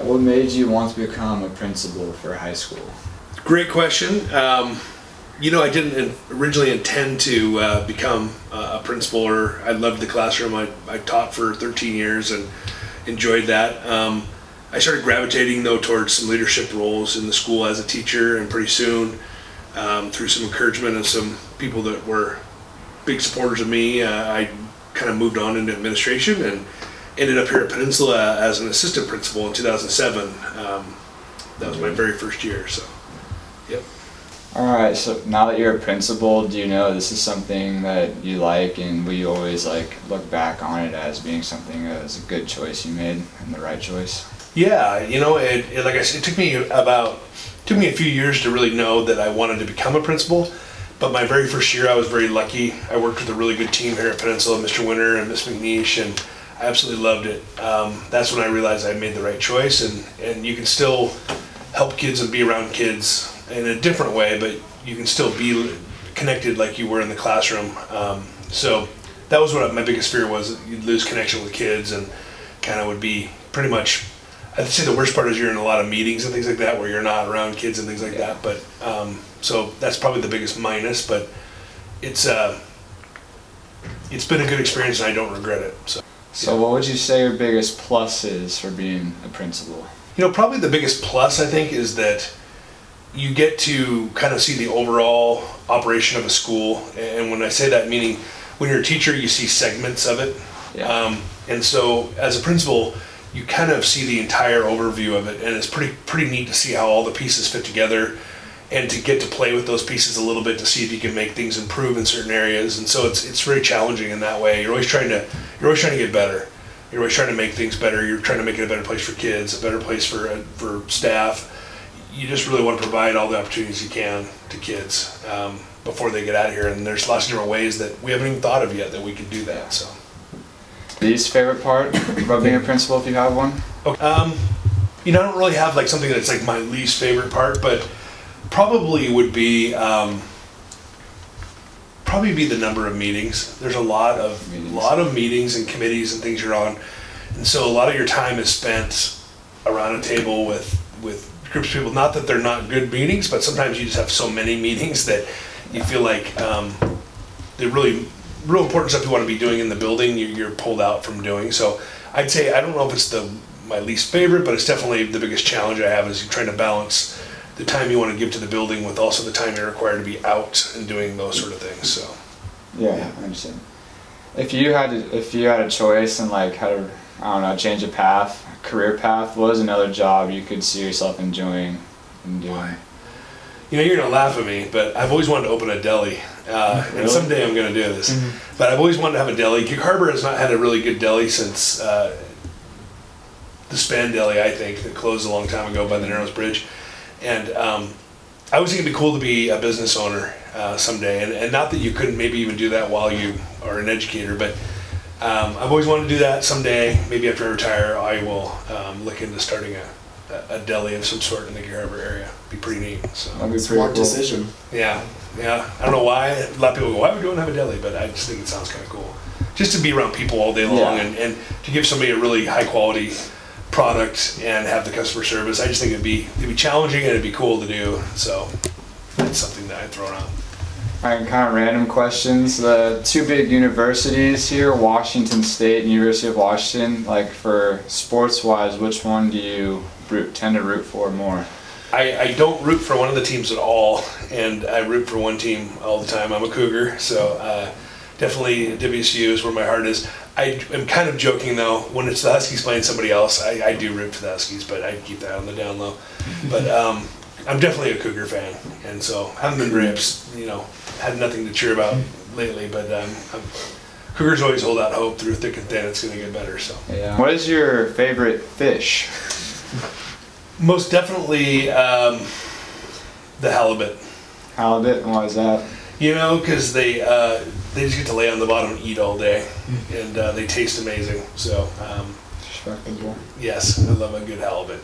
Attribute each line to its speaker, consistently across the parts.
Speaker 1: what made you want to become a principal for high school?
Speaker 2: Great question. I didn't originally intend to become a principal, or I loved the classroom. I taught for 13 years and enjoyed that. I started gravitating though towards some leadership roles in the school as a teacher, and pretty soon, through some encouragement of some people that were big supporters of me, I kind of moved on into administration and ended up here at Peninsula as an assistant principal in 2007. That was my very first year, so, yep.
Speaker 1: All right, so now that you're a principal, do you know this is something that you like, and will you always look back on it as being something that was a good choice you made and the right choice?
Speaker 2: Yeah, like I said, it took me a few years to really know that I wanted to become a principal. But my very first year, I was very lucky. I worked with a really good team here at Peninsula, Mr. Winter and Miss McNeish, and I absolutely loved it. That's when I realized I made the right choice, and you can still help kids and be around kids in a different way, but you can still be connected like you were in the classroom. So that was what my biggest fear was. You'd lose connection with kids and kind of would be pretty much, I'd say the worst part is you're in a lot of meetings and things like that where you're not around kids and things like that. But so that's probably the biggest minus, but it's been a good experience and I don't regret it.
Speaker 1: So what would you say your biggest plus is for being a principal?
Speaker 2: Probably the biggest plus, I think, is that you get to kind of see the overall operation of a school. And when I say that, meaning when you're a teacher, you see segments of it.
Speaker 1: Yeah.
Speaker 2: And so as a principal, you kind of see the entire overview of it, and it's pretty neat to see how all the pieces fit together, and to get to play with those pieces a little bit to see if you can make things improve in certain areas. And so it's very challenging in that way. You're always trying to get better. You're always trying to make things better. You're trying to make it a better place for kids, a better place for staff. You just really want to provide all the opportunities you can to kids before they get out of here. And there's lots of different ways that we haven't even thought of yet that we could do that. So.
Speaker 1: Least favorite part about being a principal, if you have one?
Speaker 2: Okay. I don't really have something that's my least favorite part, but probably would be the number of meetings. There's a lot of meetings and committees and things you're on, and so a lot of your time is spent around a table with groups of people. Not that they're not good meetings, but sometimes you just have so many meetings that you feel like they're really real important stuff you want to be doing in the building, you're pulled out from doing. So I'd say, I don't know if it's my least favorite, but it's definitely the biggest challenge I have, is you're trying to balance the time you want to give to the building with also the time you're required to be out and doing those sort of things. So
Speaker 1: yeah, I understand. If you had a choice and how to change a career path, what is another job you could see yourself enjoying and doing?
Speaker 2: You're gonna laugh at me, but I've always wanted to open a deli,
Speaker 1: Really?
Speaker 2: and someday I'm gonna do this. Mm-hmm. But I've always wanted to have a deli. Gig Harbor has not had a really good deli since the Span Deli, I think, that closed a long time ago by the Narrows Bridge. And I was thinking it'd be cool to be a business owner someday, and not that you couldn't maybe even do that while you are an educator, but I've always wanted to do that someday. Maybe after I retire, I will look into starting a deli of some sort in the Gig Harbor area. Be pretty neat. So
Speaker 1: That'd be
Speaker 3: Smart
Speaker 1: cool.
Speaker 3: decision.
Speaker 2: Yeah. I don't know why. A lot of people go, why would we don't have a deli? But I just think it sounds kind of cool. Just to be around people all day long, and to give somebody a really high quality product and have the customer service. I just think it'd be challenging and it'd be cool to do. So that's something that I'd throw around.
Speaker 1: All right, kind of random questions. The two big universities here, Washington State and University of Washington, for sports-wise, which one do you tend to root for more?
Speaker 2: I don't root for one of the teams at all, and I root for one team all the time. I'm a Cougar, so definitely WSU is where my heart is. I am kind of joking though, when it's the Huskies playing somebody else, I do root for the Huskies, but I keep that on the down low. But I'm definitely a Cougar fan, and so haven't been very had nothing to cheer about lately, but Cougars always hold out hope through thick and thin. It's going to get better. So.
Speaker 1: Yeah. What is your favorite fish?
Speaker 2: Most definitely the halibut.
Speaker 1: Halibut, and why is that?
Speaker 2: Because they just get to lay on the bottom and eat all day, and they taste amazing. So yes, I love a good halibut.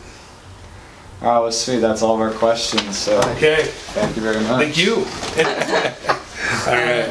Speaker 1: All right, well, sweet. That's all of our questions. So
Speaker 2: okay.
Speaker 1: Thank you very much.
Speaker 2: Thank you. All right.